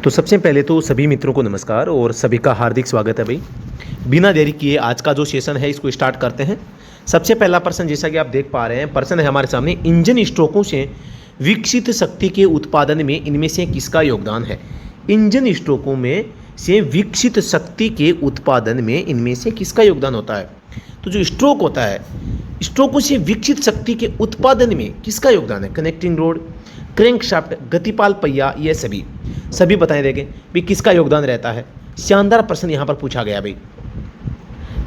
तो सबसे पहले तो सभी मित्रों को नमस्कार और सभी का हार्दिक स्वागत है भाई। बिना देरी किए आज का जो सेशन है इसको स्टार्ट करते हैं। सबसे पहला प्रश्न जैसा कि आप देख पा रहे हैं, प्रश्न है हमारे सामने, इंजन स्ट्रोकों से विकसित शक्ति के उत्पादन में इनमें से किसका योगदान है। इंजन स्ट्रोकों में से विकसित शक्ति के उत्पादन में इनमें से किसका योगदान होता है। तो जो स्ट्रोक होता है, स्ट्रोकों से विकसित शक्ति के उत्पादन में किसका योगदान है। कनेक्टिंग रोड, क्रैंकशाफ्ट, गतिपाल पहिया, ये सभी बताएं देंगे भी किसका योगदान रहता है। शानदार प्रश्न यहाँ पर पूछा गया भाई,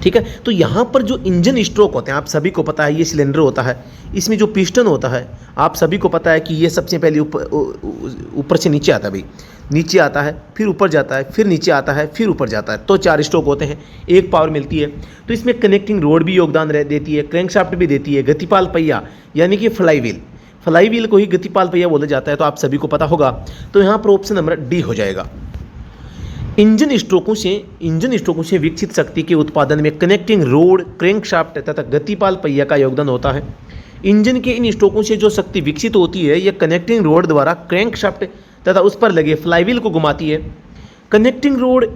ठीक है। तो यहाँ पर जो इंजन स्ट्रोक होते हैं आप सभी को पता है, ये सिलेंडर होता है, इसमें जो पिस्टन होता है आप सभी को पता है कि ये सबसे पहले ऊपर से नीचे आता है भाई, नीचे आता है फिर ऊपर जाता है फिर नीचे आता है फिर ऊपर जाता है। तो 4 स्ट्रोक होते हैं, एक पावर मिलती है। तो इसमें कनेक्टिंग रोड भी योगदान देती है, क्रैंकशाफ्ट भी देती है, गतिपाल पहिया यानी कि फ्लाईव्हील को ही गतिपाल पहिया बोला जाता है, तो आप सभी को पता होगा। तो यहाँ पर ऑप्शन नंबर डी हो जाएगा। इंजन स्ट्रोकों से विकसित शक्ति के उत्पादन में कनेक्टिंग रोड, क्रैंकशाफ्ट तथा गतिपाल पहिया का योगदान होता है। इंजन के इन स्ट्रोकों से जो शक्ति विकसित होती है यह कनेक्टिंग रोड द्वारा क्रैंकशाफ्ट तथा उस पर लगे फ्लाईव्हील को घुमाती है। कनेक्टिंग रोड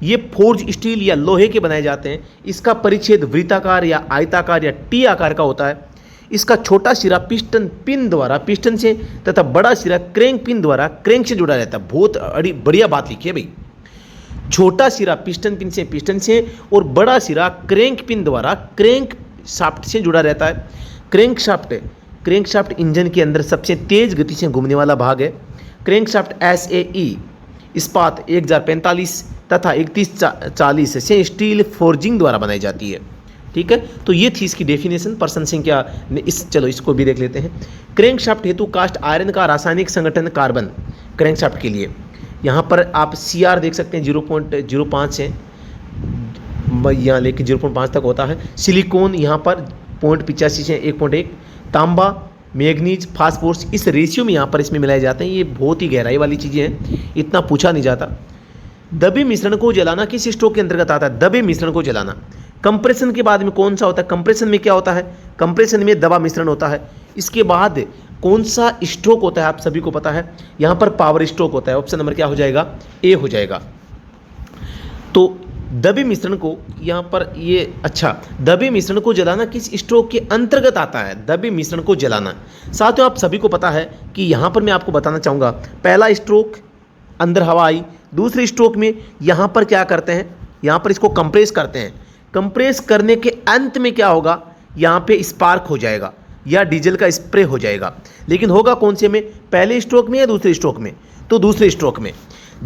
ये फोर्ज स्टील या लोहे के बनाए जाते हैं। इसका परिच्छेद वृत्ताकार या आयताकार या टी आकार का होता है। इसका छोटा सिरा पिस्टन से तथा बड़ा सिरा क्रैंक पिन द्वारा क्रैंक से जुड़ा रहता है। बहुत बढ़िया बात लिखी है भाई। छोटा सिरा पिस्टन से और बड़ा सिरा क्रैंक पिन द्वारा क्रैंक शाफ्ट से जुड़ा रहता है। क्रैंकशाफ्ट इंजन के अंदर सबसे तेज गति से घूमने वाला भाग है। क्रैंकशाफ्ट SAE इस्पात 1045 तथा 3140 से स्टील फोर्जिंग द्वारा बनाई जाती है, ठीक है। तो ये थी इसकी डेफिनेशन। प्रश्न संख्या चलो इसको भी देख लेते हैं। क्रैंकशाफ्ट हेतु कास्ट आयरन का रासायनिक संगठन कार्बन। क्रैंकशाफ्ट के लिए यहाँ पर आप CR देख सकते हैं 0.05 से यहाँ लेके 0.5 तक होता है। सिलिकॉन यहाँ पर 0.85 से 1.1। तांबा, मैग्नीज, फास्फोरस इस रेशियो में यहाँ पर इसमें मिलाए जाते हैं। ये बहुत ही गहराई वाली चीज़ें हैं, इतना पूछा नहीं जाता। दबे मिश्रण को जलाना किस स्ट्रोक के अंतर्गत आता है। दबे मिश्रण को जलाना कंप्रेशन के बाद में कौन सा होता है। कंप्रेशन में क्या होता है, कंप्रेशन में दबा मिश्रण होता है। इसके बाद कौन सा स्ट्रोक होता है आप सभी को पता है, यहाँ पर पावर स्ट्रोक होता है। ऑप्शन नंबर क्या हो जाएगा, ए हो जाएगा। तो दबे मिश्रण को यहाँ पर दबे मिश्रण को जलाना किस स्ट्रोक के अंतर्गत आता है। दबे मिश्रण को जलाना साथियों आप सभी को पता है कि यहाँ पर मैं आपको बताना चाहूँगा, पहला स्ट्रोक अंदर हवा आई, दूसरे स्ट्रोक में यहाँ पर क्या करते हैं, यहाँ पर इसको कंप्रेस करते हैं। कंप्रेस करने के अंत में क्या होगा, यहाँ पे स्पार्क हो जाएगा या डीजल का स्प्रे हो जाएगा। लेकिन होगा कौन से में, पहले स्ट्रोक में या दूसरे स्ट्रोक में। तो दूसरे स्ट्रोक में।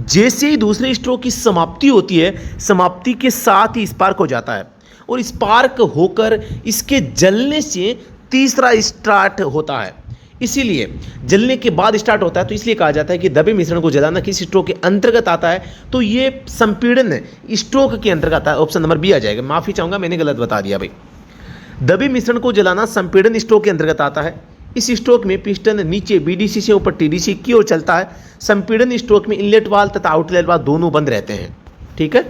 जैसे ही दूसरे स्ट्रोक की समाप्ति होती है, समाप्ति के साथ ही स्पार्क हो जाता है और स्पार्क होकर इसके जलने से तीसरा स्टार्ट होता है। इसीलिए जलने के बाद स्टार्ट होता है, तो इसलिए कहा जाता है कि दबे मिश्रण को जलाना किस स्ट्रोक के अंतर्गत आता है। तो ये संपीड़न स्ट्रोक के अंतर्गत आता है। ऑप्शन नंबर बी आ जाएगा। माफी चाहूंगा मैंने गलत बता दिया भाई। दबे मिश्रण को जलाना संपीड़न स्ट्रोक के अंतर्गत आता है। इस स्ट्रोक में पिस्टन नीचे BDC से ऊपर TDC की ओर चलता है। संपीड़न स्ट्रोक में इनलेट वाल्व तथा आउटलेट वाल्व दोनों बंद रहते हैं, ठीक है।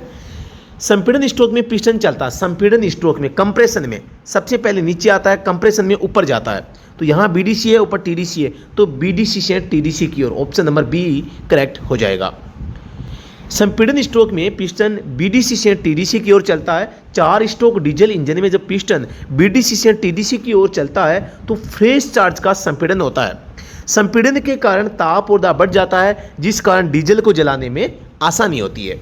संपीड़न स्ट्रोक में पिस्टन चलता है। संपीड़न स्ट्रोक में कंप्रेशन में सबसे पहले नीचे आता है, कंप्रेशन में ऊपर जाता है। तो यहाँ BDC है, ऊपर TDC है, तो BDC से TDC की ओर। ऑप्शन नंबर बी करेक्ट हो जाएगा। संपीड़न स्ट्रोक में पिस्टन BDC से TDC की ओर चलता है। 4 स्ट्रोक डीजल इंजन में जब पिस्टन BDC से TDC की ओर चलता है तो फ्रेश चार्ज का संपीड़न होता है। संपीड़न के कारण ताप और दाब बढ़ जाता है, जिस कारण डीजल को जलाने में आसानी होती है।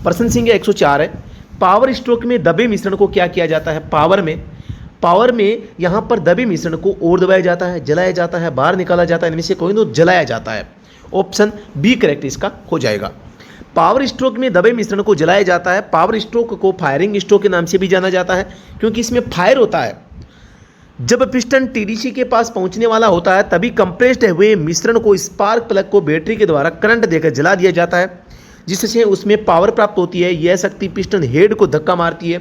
प्रश्न संख्या 104 है। पावर स्ट्रोक में दबे मिश्रण को क्या किया जाता है। पावर में यहाँ पर दबे मिश्रण को और दबाया जाता है, जलाया जाता है, बाहर निकाला जाता है, इनमें से कोई तो जलाया जाता है। ऑप्शन बी करेक्ट इसका हो जाएगा। पावर स्ट्रोक में दबे मिश्रण को जलाया जाता है। पावर स्ट्रोक को फायरिंग स्ट्रोक के नाम से भी जाना जाता है, क्योंकि इसमें फायर होता है। जब पिस्टन TDC के पास पहुंचने वाला होता है तभी कंप्रेस्ड हुए मिश्रण को स्पार्क प्लग को बैटरी के द्वारा करंट देकर जला दिया जाता है, जिससे उसमें पावर प्राप्त होती है। यह शक्ति पिस्टन हेड को धक्का मारती है,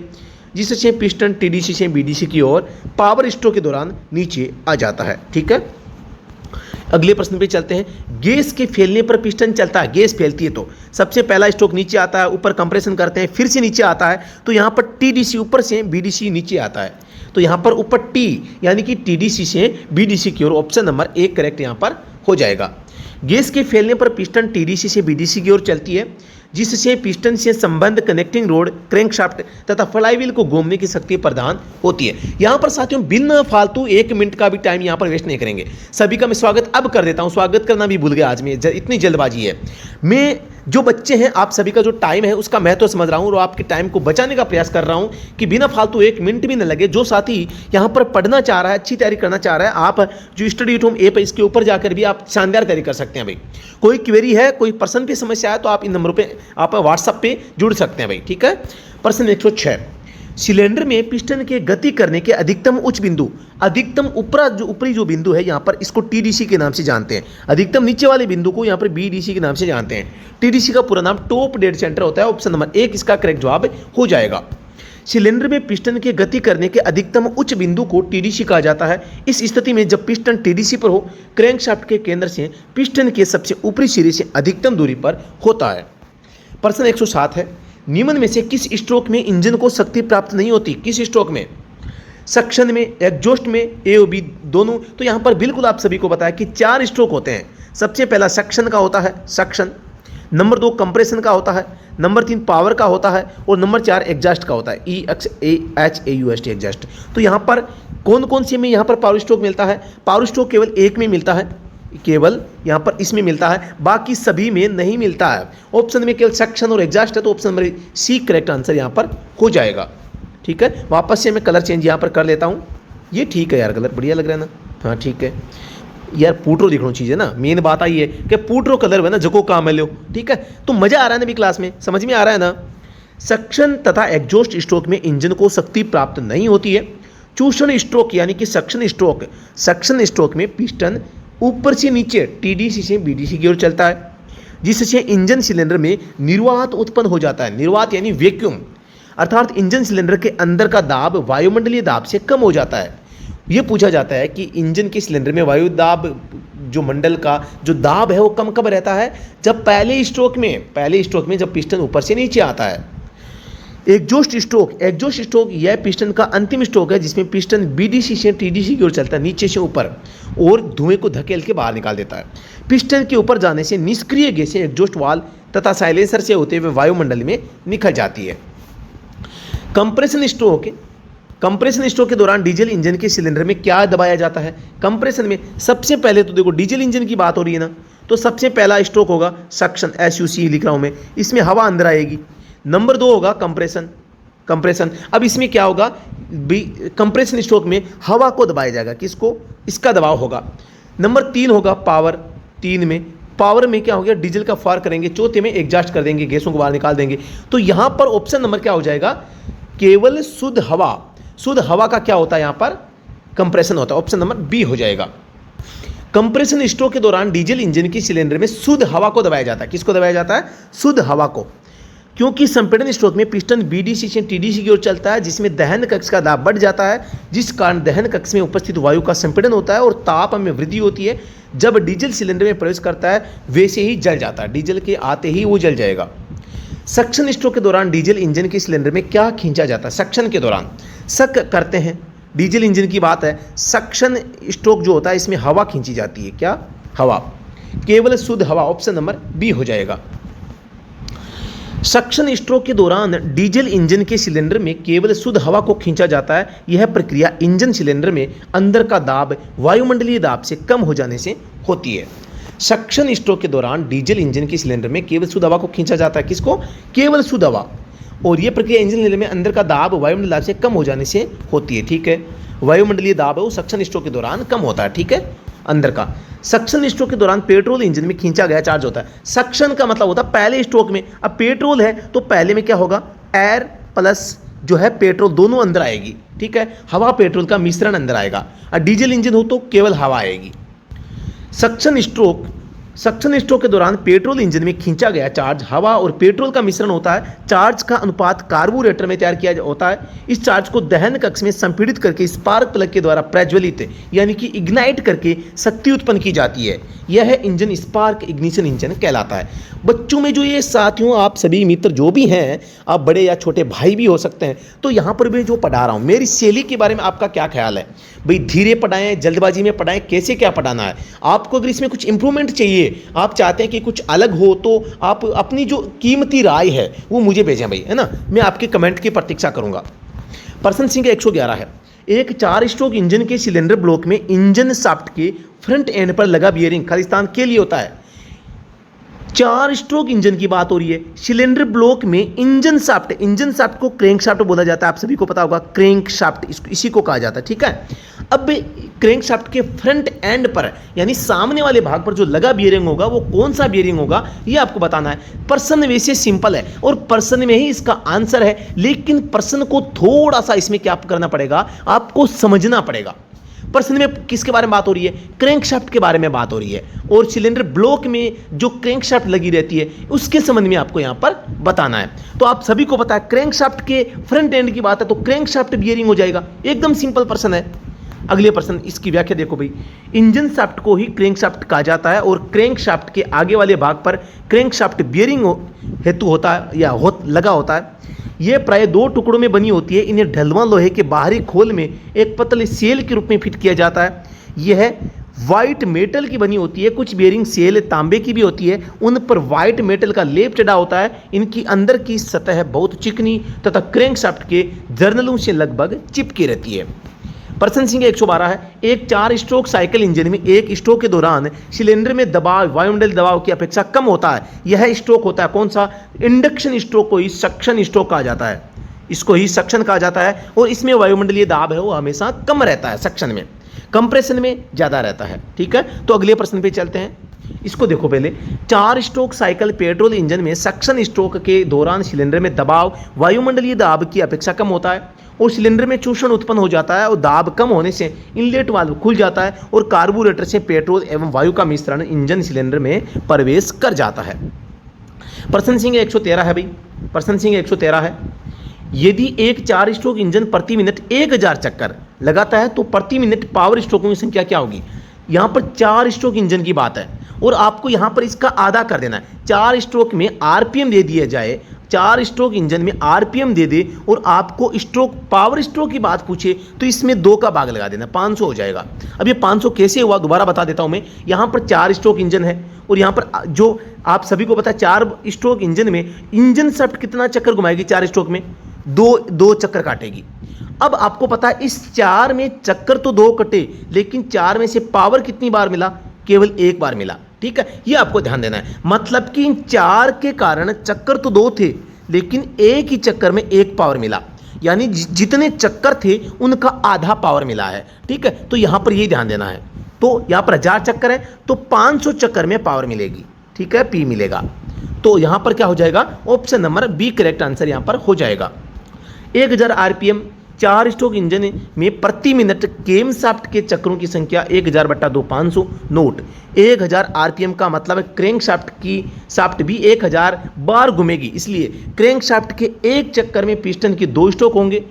जिससे पिस्टन TDC से BDC की ओर पावर स्ट्रोक के दौरान नीचे आ जाता है, ठीक है। अगले प्रश्न पे चलते हैं। गैस के फैलने पर पिस्टन चलता है। गैस फैलती है तो सबसे पहला स्ट्रोक नीचे आता है, ऊपर कंप्रेशन करते हैं, फिर से नीचे आता है, तो यहाँ पर TDC ऊपर से BDC नीचे आता है। तो यहाँ पर ऊपर T यानी कि TDC से BDC की ओर। ऑप्शन नंबर 1 करेक्ट यहाँ पर हो जाएगा। गैस के फैलने पर पिस्टन टीडीसी से बीडीसी की ओर चलती है, जिससे पिस्टन से संबंध कनेक्टिंग रोड, क्रैंकशाफ्ट तथा फ्लाईव्हील को घूमने की शक्ति प्रदान होती है। यहाँ पर साथियों बिना फालतू 1 मिनट का भी टाइम यहाँ पर वेस्ट नहीं करेंगे। सभी का मैं स्वागत अब कर देता हूँ, स्वागत करना भी भूल गया आज में, इतनी जल्दबाजी है। मैं जो बच्चे हैं आप सभी का जो टाइम है उसका महत्व समझ रहा हूँ और आपके टाइम को बचाने का प्रयास कर रहा हूँ कि बिना फालतू 1 मिनट भी न लगे। जो साथी यहाँ पर पढ़ना चाह रहा है, अच्छी तैयारी करना चाह रहा है, आप जो स्टडी एट होम ऐप है इसके ऊपर जाकर भी आप शानदार तैयारी कर सकते हैं भाई। कोई क्वेरी है, कोई पर्सन की समस्या है तो आप इन नंबरों पे आप व्हाट्सएप पे जुड़ सकते हैं भाई, ठीक है। प्रश्न 106, सिलेंडर में पिस्टन के गति करने के अधिकतम उच्च बिंदु, अधिकतम ऊपरी जो बिंदु है यहाँ पर इसको टीडीसी के नाम से जानते हैं, अधिकतम नीचे वाले बिंदु को यहाँ पर बीडीसी के नाम से जानते हैं। टीडीसी का पूरा नाम टॉप डेड सेंटर होता है। ऑप्शन नंबर 1 इसका करेक्ट जवाब हो जाएगा। सिलेंडर में पिस्टन के गति करने के अधिकतम उच्च बिंदु को टीडीसी कहा जाता है। इस स्थिति में जब पिस्टन टीडीसी पर हो, क्रैंकशाफ्ट के केंद्र से पिस्टन के सबसे ऊपरी सिरे से अधिकतम दूरी पर होता है। प्रश्न 107 है, निम्न में से किस स्ट्रोक में इंजन को शक्ति प्राप्त नहीं होती? किस स्ट्रोक में? सक्शन में, एग्जॉस्ट में, ए और बी दोनों? तो यहाँ पर बिल्कुल आप सभी को बताया कि 4 स्ट्रोक होते हैं। सबसे पहला सक्शन का होता है, सक्शन। नंबर 2 कंप्रेशन का होता है। नंबर 3 पावर का होता है और नंबर 4 एग्जॉस्ट का होता है, EXAUST एग्जॉस्ट। तो यहाँ पर कौन कौन से में यहाँ पर पावर स्ट्रोक मिलता है? पावर स्ट्रोक केवल एक में मिलता है, केवल यहाँ पर इसमें मिलता है, बाकी सभी में नहीं मिलता है। ऑप्शन में केवल सक्शन और एग्जॉस्ट है, तो option number C correct answer यहाँ पर हो जाएगा, ठीक है। वापस से मैं कलर चेंज यहाँ पर कर लेता हूँ। ये ठीक है यार, कलर बढ़िया लग रहा है ना? हाँ ठीक है यार, पूटरो दिखना चाहिए ना, मेन बात आई है कि पूटरो कलर है ना जको काम है लो, ठीक है। तो मजा आ रहा है ना भी क्लास में, समझ में आ रहा है ना? सक्शन तथा एग्जॉस्ट स्ट्रोक में इंजन को शक्ति प्राप्त नहीं होती है। चूषण स्ट्रोक यानी कि सक्शन स्ट्रोक, सक्शन स्ट्रोक में पिस्टन ऊपर से नीचे टीडीसी से बीडीसी की ओर चलता है, जिससे इंजन सिलेंडर में निर्वात उत्पन्न हो जाता है। निर्वात यानी वैक्यूम, अर्थात इंजन सिलेंडर के अंदर का दाब वायुमंडलीय दाब से कम हो जाता है। ये पूछा जाता है कि इंजन के सिलेंडर में वायु दाब जो मंडल का जो दाब है वो कम कब रहता है? जब पहले स्ट्रोक में जब पिस्टन ऊपर से नीचे आता है। एग्जॉस्ट स्ट्रोक यह पिस्टन का अंतिम स्ट्रोक है जिसमें पिस्टन बीडीसी से टीडीसी की ओर चलता है, नीचे से ऊपर, और धुएं को धकेल के बाहर निकाल देता है। पिस्टन के ऊपर जाने से निष्क्रिय गैसें एग्जॉस्ट वाल्व तथा साइलेंसर से होते हुए वायुमंडल में निकल जाती है। कंप्रेशन स्ट्रोक के दौरान डीजल इंजन के सिलेंडर में क्या दबाया जाता है? कंप्रेशन में सबसे पहले तो देखो डीजल इंजन की बात हो रही है ना, तो सबसे पहला स्ट्रोक होगा सक्शन, SUC लिख रहा हूं मैं, इसमें हवा अंदर आएगी। नंबर 2 होगा कंप्रेशन। अब इसमें क्या होगा? कंप्रेशन स्ट्रोक में हवा को दबाया जाएगा, किसको? इसका दबाव होगा। नंबर 3 होगा पावर, पावर में क्या हो गया? डीजल का फायर करेंगे। चौथे में एग्जॉस्ट कर देंगे, गैसों को बाहर निकाल देंगे। तो यहां पर ऑप्शन नंबर क्या हो जाएगा? केवल शुद्ध हवा का क्या होता है यहाँ पर? कंप्रेशन होता है। ऑप्शन नंबर बी हो जाएगा। कंप्रेशन स्ट्रोक के दौरान डीजल इंजन की सिलेंडर में शुद्ध हवा को दबाया जाता है। किसको दबाया जाता है? शुद्ध हवा को, क्योंकि संपीड़न स्ट्रोक में पिस्टन बीडीसी से टीडीसी की ओर चलता है, जिसमें दहन कक्ष का दाब बढ़ जाता है, जिस कारण दहन कक्ष में उपस्थित वायु का संपीड़न होता है और ताप में वृद्धि होती है। जब डीजल सिलेंडर में प्रवेश करता है वैसे ही जल जाता है, डीजल के आते ही वो जल जाएगा। सक्शन स्ट्रोक के दौरान डीजल इंजन के सिलेंडर में क्या खींचा जाता है? सक्शन के दौरान सक करते हैं, डीजल इंजन की बात है। सक्शन स्ट्रोक जो होता है इसमें हवा खींची जाती है। क्या? हवा, केवल शुद्ध हवा। ऑप्शन नंबर बी हो जाएगा। सक्शन स्ट्रोक के दौरान डीजल इंजन के सिलेंडर में केवल शुद्ध हवा को खींचा जाता है। यह प्रक्रिया इंजन सिलेंडर में अंदर का दाब वायुमंडलीय दाब से कम हो जाने से होती है। सक्शन स्ट्रोक के दौरान डीजल इंजन के सिलेंडर में केवल शुद्ध हवा को खींचा जाता है। किसको? केवल शुद्ध हवा। और यह प्रक्रिया इंजन सिलेंडर में अंदर का दाब वायुमंडलीय दाब से कम हो जाने से होती है, ठीक है। वायुमंडलीय दाब है वो सक्शन स्ट्रोक के दौरान कम होता है, ठीक है, अंदर का। सक्शन स्ट्रोक के दौरान पेट्रोल इंजन में खींचा गया चार्ज होता है। सक्शन का मतलब होता है पहले स्ट्रोक में, अब पेट्रोल है तो पहले में क्या होगा? एयर प्लस जो है पेट्रोल दोनों अंदर आएगी, ठीक है। हवा पेट्रोल का मिश्रण अंदर आएगा। और डीजल इंजन हो तो केवल हवा आएगी। सक्शन स्ट्रोक के दौरान पेट्रोल इंजन में खींचा गया चार्ज हवा और पेट्रोल का मिश्रण होता है। चार्ज का अनुपात कार्बोरेटर में तैयार किया होता है। इस चार्ज को दहन कक्ष में संपीड़ित करके स्पार्क प्लग के द्वारा प्रज्वलित यानी कि इग्नाइट करके शक्ति उत्पन्न की जाती है। यह इंजन स्पार्क इग्निशन इंजन कहलाता है। बच्चों में जो ये साथियों आप सभी मित्र जो भी हैं, आप बड़े या छोटे भाई भी हो सकते हैं, तो यहाँ पर मैं जो पढ़ा रहा हूँ मेरी शैली के बारे में आपका क्या ख्याल है? भाई धीरे पढ़ाएं, जल्दबाजी में पढ़ाएं, कैसे क्या पढ़ाना है? आपको अगर इसमें कुछ इंप्रूवमेंट चाहिए चाहिए, आप चाहते हैं कि कुछ अलग हो, तो आप अपनी जो कीमती राय है वो मुझे भेजें भाई, है ना, मैं आपके कमेंट की प्रतीक्षा करूंगा। प्रश्न संख्या 111 है, एक 4 स्ट्रोक इंजन के सिलेंडर ब्लॉक में इंजन शाफ्ट के फ्रंट एंड पर लगा बियरिंग खालिस्तान के लिए होता है। 4 स्ट्रोक इंजन की बात हो रही है, सिलेंडर ब्लॉक में इंजन शाफ्ट को क्रैंक शाफ्ट बोला जाता है, आप सभी को पता होगा, क्रैंक शाफ्ट इसी को कहा जाता है, ठीक है। अब क्रैंक शाफ्ट के फ्रंट एंड पर यानी सामने वाले भाग पर जो लगा बियरिंग होगा वो कौन सा बियरिंग होगा ये आपको बताना है। प्रश्न वैसे सिंपल है और प्रश्न में ही इसका आंसर है, लेकिन प्रश्न को थोड़ा सा इसमें क्या करना पड़ेगा, आपको समझना पड़ेगा। प्रश्न में किसके बारे में बात हो रही है, क्रैंक शाफ्ट के बारे में बात हो रही है, और सिलेंडर ब्लॉक में जो क्रैंक शाफ्ट लगी रहती है उसके संबंध में आपको यहां पर बताना है। तो आप सभी को पता है क्रैंक शाफ्ट के फ्रंट एंड की बात है तो क्रैंक शाफ्ट बियरिंग हो जाएगा, एकदम सिंपल प्रश्न है। अगले प्रश्न, इसकी व्याख्या देखो भाई, इंजन शाफ्ट को ही क्रैंक शाफ्ट कहा जाता है और क्रैंक शाफ्ट के आगे वाले भाग पर क्रैंक शाफ्ट बियरिंग हेतु होता है या लगा होता है। यह प्राय 2 टुकड़ों में बनी होती है, इन्हें ढलवां लोहे के बाहरी खोल में एक पतले सेल के रूप में फिट किया जाता है। यह व्हाइट मेटल की बनी होती है, कुछ बियरिंग सेल तांबे की भी होती है, उन पर व्हाइट मेटल का लेप चढ़ा होता है। इनकी अंदर की सतह बहुत चिकनी तथा क्रैंक शाफ्ट के जर्नलों से लगभग चिपकी रहती है। प्रश्न संख्या 112 है, एक 4 स्ट्रोक साइकिल इंजन में एक स्ट्रोक के दौरान सिलेंडर में दबाव वायुमंडल दबाव की अपेक्षा कम होता है। यह स्ट्रोक होता है कौन सा, इंडक्शन स्ट्रोक को ही सक्शन स्ट्रोक कहा जाता है, इसको ही सक्शन कहा जाता है, और इसमें वायुमंडलीय दाब है वो हमेशा कम रहता है सक्शन में, कंप्रेशन में ज़्यादा रहता है, ठीक है। तो अगले प्रश्न पे चलते हैं, इसको देखो पहले। 4 स्ट्रोक साइकिल पेट्रोल इंजन में सक्शन स्ट्रोक के दौरान सिलेंडर में दबाव वायुमंडलीय दाब की अपेक्षा कम होता है और सिलेंडर में चूषण उत्पन्न हो जाता है और दाब कम होने से इनलेट वाल्व खुल जाता है और कार्बोरेटर से पेट्रोल एवं वायु का मिश्रण इंजन सिलेंडर में प्रवेश कर जाता है। प्रश्न संख्या 113 है भाई, प्रश्न संख्या 113 है, यदि एक 4 स्ट्रोक इंजन प्रति मिनट 1000 चक्कर लगाता है तो प्रति मिनट पावर स्ट्रोकों की संख्या क्या होगी। यहां पर 4 स्ट्रोक इंजन की बात है और आपको यहां पर इसका आधा कर देना है। 4 स्ट्रोक में आरपीएम दे दिया जाए, 4 स्ट्रोक इंजन में आरपीएम दे दे और आपको स्ट्रोक पावर स्ट्रोक की बात पूछे तो इसमें 2 का भाग लगा देना, 500 हो जाएगा। अब ये 500 कैसे हुआ दोबारा बता देता हूं मैं। यहां पर 4 स्ट्रोक इंजन है और यहां पर जो आप सभी को पता है 4 स्ट्रोक इंजन में इंजन शाफ्ट कितना चक्कर घुमाएगी, 4 स्ट्रोक में 2 चक्कर काटेगी। अब आपको पता है इस 4 में चक्कर तो 2 कटे, लेकिन 4 में से पावर कितनी बार मिला, केवल 1 बार मिला, ठीक है। ये आपको ध्यान देना है, मतलब कि इन 4 के कारण चक्कर तो 2 थे लेकिन एक ही चक्कर में 1 पावर मिला, यानी जितने चक्कर थे उनका आधा पावर मिला है, ठीक है। तो यहां पर ये ध्यान देना है। तो यहां पर 1000 चक्कर है तो 500 चक्कर में पावर मिलेगी, ठीक है, पी मिलेगा। तो यहां पर क्या हो जाएगा, option number B correct answer यहां पर हो जाएगा। 1000 आरपीएम 4 स्ट्रोक इंजन में प्रति मिनट केम शाफ्ट के चक्रों की संख्या 1000/2 500। नोट, 1000 आरपीएम का मतलब है क्रैंक शाफ्ट भी 1000 बार घूमेगी, इसलिए क्रैंक शाफ्ट के एक चक्कर में पिस्टन के 2 स्ट्रोक होंगे,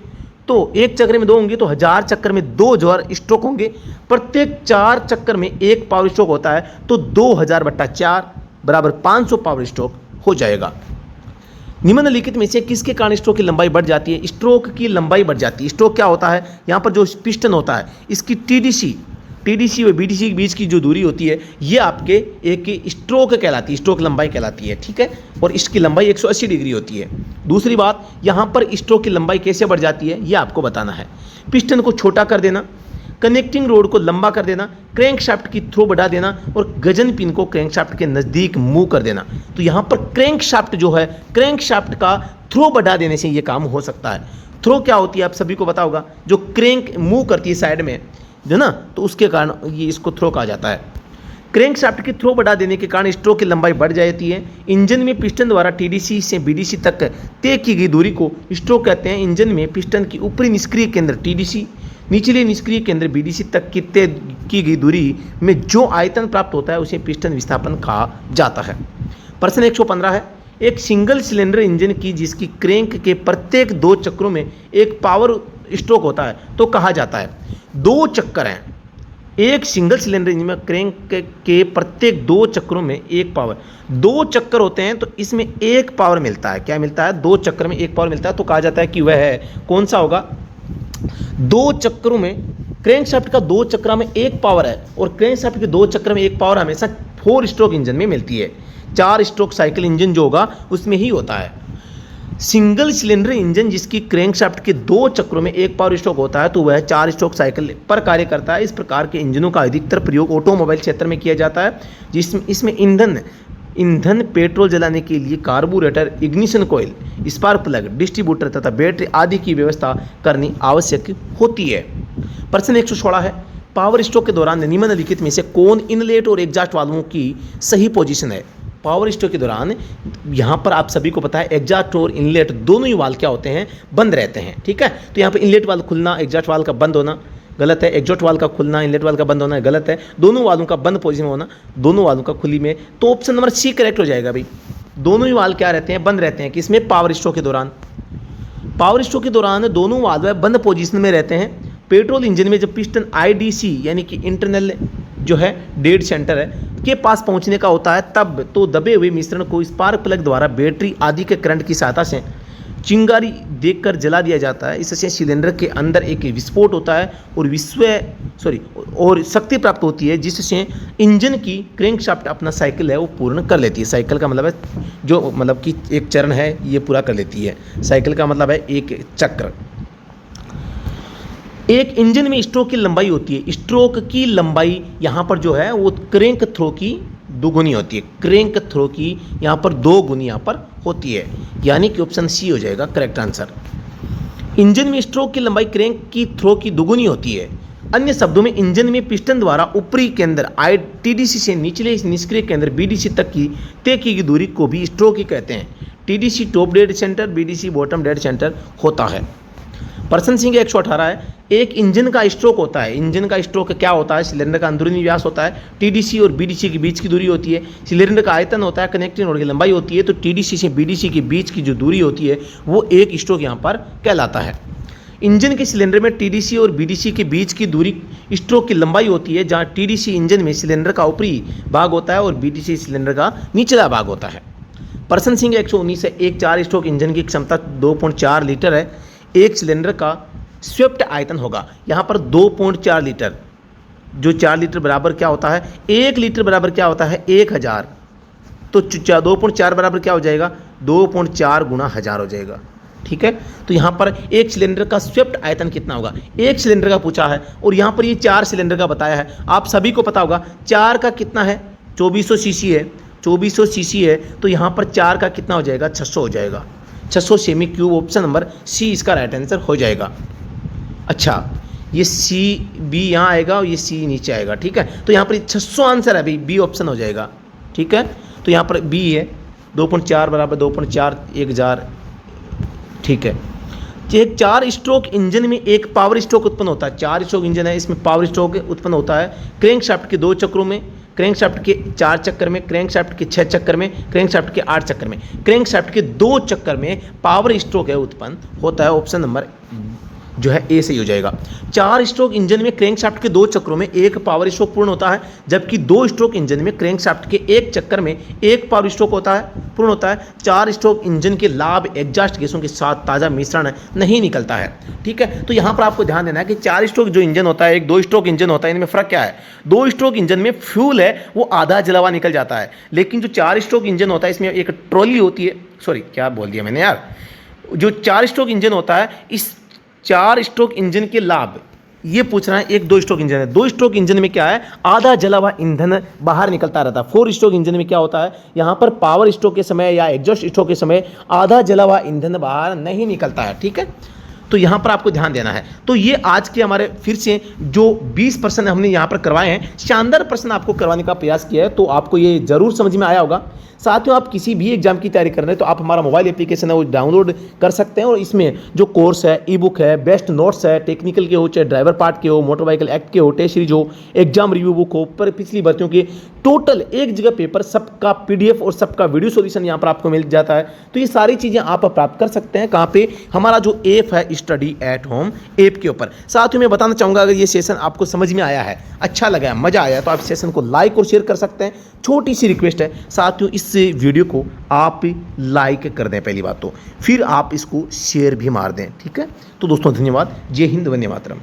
तो एक चक्कर में 2 होंगे तो 1000 चक्कर में 2000 स्ट्रोक होंगे। प्रत्येक 4 चक्कर में 1 पावर स्ट्रोक होता है तो 2000/4 बराबर 500 पावर स्ट्रोक हो जाएगा। निम्नलिखित में से किसके कारण स्ट्रोक की लंबाई बढ़ जाती है, स्ट्रोक की लंबाई बढ़ जाती है। स्ट्रोक क्या होता है, यहाँ पर जो पिस्टन होता है इसकी टीडीसी और बीडीसी के बीच की जो दूरी होती है ये आपके एक स्ट्रोक कहलाती है, स्ट्रोक लंबाई कहलाती है, ठीक है, और इसकी लंबाई 180 डिग्री होती है। दूसरी बात, यहाँ पर स्ट्रोक की लंबाई कैसे बढ़ जाती है ये आपको बताना है। पिस्टन को छोटा कर देना, कनेक्टिंग रोड को लंबा कर देना, क्रैंक शाफ्ट की थ्रो बढ़ा देना और गजन पिन को क्रैंक शाफ्ट के नज़दीक मूव कर देना। तो यहाँ पर क्रैंक शाफ्ट जो है, क्रैंक शाफ्ट का थ्रो बढ़ा देने से ये काम हो सकता है। थ्रो क्या होती है आप सभी को पता होगा, जो क्रैंक मूव करती है साइड में, है ना, तो उसके कारण ये इसको थ्रो कहा जाता है। क्रैंक शाफ्ट की थ्रो बढ़ा देने के कारण स्ट्रोक की लंबाई बढ़ जाती है। इंजन में पिस्टन द्वारा टीडीसी से बीडीसी तक तय की गई दूरी को स्ट्रोक कहते हैं। इंजन में पिस्टन की ऊपरी निष्क्रिय केंद्र टीडीसी, निचले निष्क्रिय केंद्र बीडीसी तक की तय की गई दूरी में जो आयतन प्राप्त होता है उसे पिस्टन विस्थापन कहा जाता है। प्रश्न 115 है, एक सिंगल सिलेंडर इंजन की जिसकी क्रैंक के प्रत्येक 2 चक्रों में एक पावर स्ट्रोक होता है तो कहा जाता है। 2 चक्कर हैं, एक सिंगल सिलेंडर इंजन में क्रैंक के प्रत्येक 2 चक्रों में 1 पावर, 2 चक्कर होते हैं तो इसमें 1 पावर मिलता है। क्या मिलता है, 2 चक्कर में 1 पावर मिलता है, तो कहा जाता है कि वह है कौन सा होगा, 2 चक्करों में क्रैंकशाफ्ट का 2 चक्र में एक पावर है और क्रैंकशाफ्ट के 2 चक्र में एक पावर हमेशा 4 स्ट्रोक इंजन में मिलती है। 4 स्ट्रोक साइकिल इंजन जो होगा उसमें ही होता है। सिंगल सिलेंडर इंजन जिसकी क्रैंकशाफ्ट के 2 चक्रों में एक पावर स्ट्रोक होता है तो वह 4 स्ट्रोक साइकिल पर कार्य करता है। इस प्रकार के इंजनों का अधिकतर प्रयोग ऑटोमोबाइल क्षेत्र में किया जाता है, इसमें ईंधन पेट्रोल जलाने के लिए carburettor, ignition coil, spark plug, distributor तथा बैटरी आदि की व्यवस्था करनी आवश्यक होती है। प्रश्न 116 है, पावर स्ट्रोक के दौरान निम्नलिखित में से कौन इनलेट और एग्जॉस्ट वाल्वों की सही पोजीशन है? पावर स्ट्रोक के दौरान यहाँ पर आप सभी को पता है एग्जॉस्ट और इनलेट दोनों ही वाल्व क्या होते हैं, बंद रहते हैं। ठीक है, तो यहाँ पर इनलेट वाल्व खुलना, एग्जॉस्ट वाल्व का बंद होना गलत है। एग्जॉस्ट वाल्व का खुलना, इनलेट वाल्व का बंद होना गलत है। दोनों वाल्वों का बंद पोजीशन में होना, दोनों वाल्वों का खुली में, तो ऑप्शन नंबर सी करेक्ट हो जाएगा भाई। दोनों ही वाल्व क्या रहते हैं, बंद रहते हैं। किसमें? पावर स्ट्रोक के दौरान। पावर स्ट्रोक के दौरान दोनों वाल्व बंद पोजीशन में रहते हैं। पेट्रोल इंजन में जब पिस्टन आईडीसी यानी कि इंटरनल जो है डेड सेंटर है के पास पहुंचने का होता है तब तो दबे हुए मिश्रण को स्पार्क प्लग द्वारा बैटरी आदि के करंट की सहायता से चिंगारी देकर जला दिया जाता है। इससे सिलेंडर के अंदर एक विस्फोट होता है और शक्ति प्राप्त होती है जिससे इंजन की क्रैंकशाफ्ट अपना साइकिल है वो पूर्ण कर लेती है। साइकिल का मतलब है जो मतलब कि एक चरण है ये पूरा कर लेती है। साइकिल का मतलब है एक चक्र। एक इंजन में स्ट्रोक की लंबाई होती है। स्ट्रोक की लंबाई यहाँ पर जो है वो क्रैंक थ्रो की दोगुनी होती है। क्रैंक थ्रो की यहाँ पर 2 गुनी यहाँ पर होती है, यानी कि ऑप्शन सी हो जाएगा करेक्ट आंसर। इंजन में स्ट्रोक की लंबाई क्रैंक की थ्रो की दोगुनी होती है। अन्य शब्दों में इंजन में पिस्टन द्वारा ऊपरी केंद्र टीडीसी से निचले निष्क्रिय केंद्र बीडीसी तक की तय की गई दूरी को भी स्ट्रोक ही कहते हैं। TDC top dead centre, BDC bottom dead centre होता है। प्रश्न सिंह 118 है, एक इंजन का स्ट्रोक होता है। इंजन का स्ट्रोक क्या होता है? सिलेंडर का अंदरूनी व्यास होता है, टीडीसी और बीडीसी के बीच की दूरी होती है। सिलेंडर का आयतन होता है, कनेक्टिंग रोड की लंबाई होती है। तो टीडीसी से बीडीसी के बीच की जो दूरी होती है वो एक स्ट्रोक यहाँ पर कहलाता है। इंजन के सिलेंडर में टीडीसी और बीडीसी के बीच की दूरी स्ट्रोक की लंबाई होती है, जहाँ टीडीसी इंजन में सिलेंडर का ऊपरी भाग होता है और बीडीसी सिलेंडर का निचला भाग होता है। प्रश्न सिंह 119 है, एक 4 स्ट्रोक इंजन की क्षमता 2.4 लीटर है। एक सिलेंडर का स्वेप्ट आयतन होगा यहाँ पर 2.4 लीटर, जो 4 लीटर बराबर क्या होता है? 1 लीटर बराबर क्या होता है? 1000। तो 2.4 बराबर क्या हो जाएगा? 2.4 गुना 1000 हो जाएगा। ठीक है, तो यहाँ पर एक सिलेंडर का स्वेप्ट आयतन कितना होगा? एक सिलेंडर का पूछा है और यहाँ पर ये 4 सिलेंडर का बताया है। आप सभी को पता होगा 4 का कितना है? 2400 सीसी है। 2400 सीसी है तो यहाँ पर 4 का कितना हो जाएगा? 600 हो जाएगा। 600 सेमी क्यूब। ऑप्शन नंबर सी इसका राइट आंसर हो जाएगा। अच्छा, ये सी बी यहाँ आएगा और ये सी नीचे आएगा। ठीक है, तो यहाँ पर 600 आंसर है भाई, बी ऑप्शन हो जाएगा। ठीक है, तो यहाँ पर बी है 2.4 बराबर 2.4 1000। ठीक है, एक 4 स्ट्रोक इंजन में एक पावर स्ट्रोक उत्पन्न होता है। 4 स्ट्रोक इंजन है, इसमें पावर स्ट्रोक उत्पन्न होता है क्रैंकशाफ्ट के 2 चक्रों में, क्रैंकशाफ्ट के 4 चक्कर में, क्रैंकशाफ्ट के 6 चक्कर में, क्रैंकशाफ्ट के 8 चक्कर में। क्रैंकशाफ्ट के 2 चक्कर में पावर स्ट्रोक है उत्पन्न होता है। ऑप्शन नंबर जो है ए सही हो जाएगा। 4 स्ट्रोक इंजन में क्रैंकशाफ्ट के 2 चक्रों में एक पावर स्ट्रोक पूर्ण होता है, जबकि 2 स्ट्रोक इंजन में क्रैंकशाफ्ट के 1 चक्कर में एक पावर स्ट्रोक होता है पूर्ण होता है। 4 स्ट्रोक इंजन के लाभ एग्जॉस्ट गैसों के साथ ताज़ा मिश्रण नहीं निकलता है। ठीक है, तो यहाँ पर आपको ध्यान देना है कि 4 स्ट्रोक जो इंजन होता है, एक 2 स्ट्रोक इंजन होता है, इनमें फ़र्क क्या है? 2 स्ट्रोक इंजन में फ्यूल है वो आधा जला हुआ निकल जाता है, लेकिन जो 4 स्ट्रोक इंजन होता है इसमें एक ट्रॉली होती है। सॉरी, क्या बोल दिया मैंने यार। जो 4 स्ट्रोक इंजन होता है, इस 4 स्ट्रोक इंजन के लाभ ये पूछ रहा है। एक 2 स्ट्रोक इंजन है, 2 स्ट्रोक इंजन में क्या है? आधा जला हुआ ईंधन बाहर निकलता रहता है। 4 स्ट्रोक इंजन में क्या होता है? यहाँ पर पावर स्ट्रोक के समय या एग्जॉस्ट स्ट्रोक के समय आधा जला हुआ ईंधन बाहर नहीं निकलता है। ठीक है, तो यहाँ पर आपको ध्यान देना है। तो ये आज के हमारे फिर से जो 20 प्रश्न हमने यहाँ पर करवाए हैं, शानदार प्रश्न आपको करवाने का प्रयास किया है, तो आपको ये जरूर समझ में आया होगा। साथियों, आप किसी भी एग्जाम की तैयारी कर रहे हैं तो आप हमारा मोबाइल एप्लीकेशन है वो डाउनलोड कर सकते हैं, और इसमें जो कोर्स है, ई बुक है, बेस्ट नोट्स है, टेक्निकल के हो, चाहे ड्राइवर पार्ट के हो, मोटर व्हीकल एक्ट के हो, टेस्ट सीरीज हो, एग्जाम रिव्यू बुक हो, पर पिछली भर्तियों के टोटल एक जगह पेपर सबका PDF और सबका वीडियो सॉल्यूशन यहाँ पर आपको मिल जाता है। तो ये सारी चीज़ें आप प्राप्त कर सकते हैं कहाँ पे? हमारा जो ऐप है स्टडी एट होम ऐप के ऊपर। साथ ही मैं बताना चाहूँगा, अगर ये सेशन आपको समझ में आया है, अच्छा लगा है, मज़ा आया, तो आप सेशन को लाइक और शेयर कर सकते हैं। छोटी सी रिक्वेस्ट है साथियों, इस वीडियो को आप लाइक कर दें पहली बात तो, फिर आप इसको शेयर भी मार दें। ठीक है, तो दोस्तों धन्यवाद। जय हिंद, वंदे मातरम।